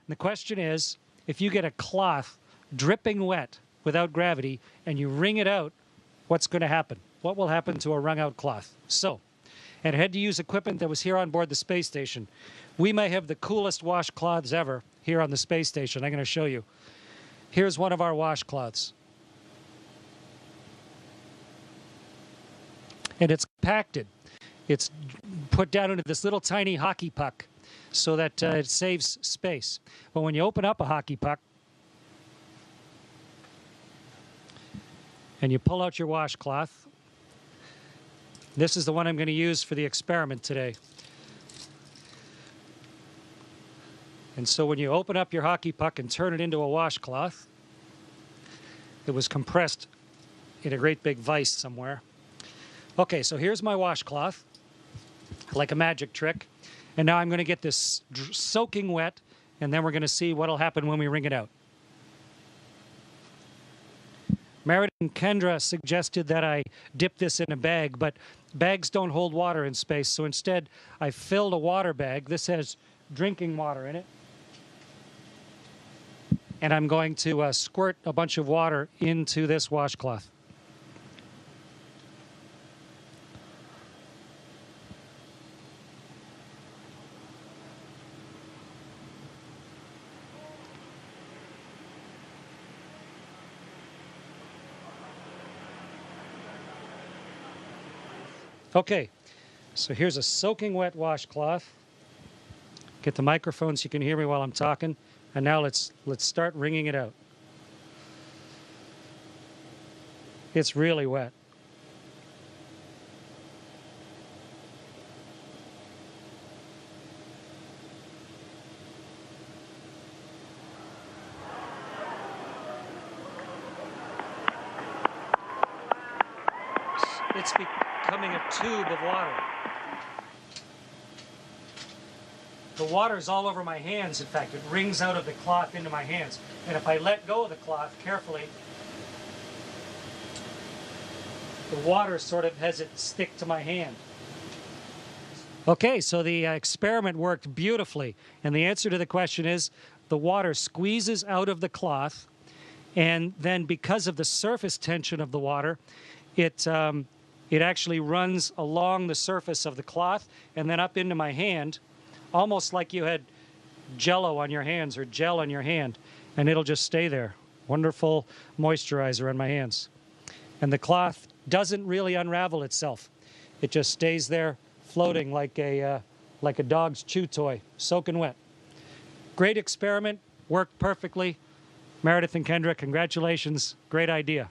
the question is, if you get a cloth dripping wet without gravity and you wring it out, what's going to happen? What will happen to a wrung out cloth? So, and I had to use equipment that was here on board the space station. We may have the coolest washcloths ever here on the space station. I'm going to show you. Here's one of our washcloths. And it's compacted. It's put down into this little tiny hockey puck so that it saves space. But when you open up a hockey puck and you pull out your washcloth, this is the one I'm going to use for the experiment today. And so when you open up your hockey puck and turn it into a washcloth, it was compressed in a great big vise somewhere. Okay, so here's my washcloth, like a magic trick. And now I'm going to get this soaking wet, and then we're going to see what will happen when we wring it out. Meredith and Kendra suggested that I dip this in a bag, but bags don't hold water in space. So instead, I filled a water bag. This has drinking water in it. And I'm going to squirt a bunch of water into this washcloth. Okay, so here's a soaking wet washcloth. Get the microphone so you can hear me while I'm talking. And now let's start wringing it out. It's really wet. It's becoming a tube of water. The water's all over my hands. In fact, it wrings out of the cloth into my hands. And if I let go of the cloth carefully, the water sort of has it stick to my hand. Okay, so the experiment worked beautifully. And the answer to the question is the water squeezes out of the cloth. And then because of the surface tension of the water, it actually runs along the surface of the cloth and then up into my hand, almost like you had Jell-O on your hands or gel on your hand, and it'll just stay there. Wonderful moisturizer on my hands. And the cloth doesn't really unravel itself. It just stays there floating like a dog's chew toy, soaking wet. Great experiment, worked perfectly. Meredith and Kendra, congratulations. Great idea.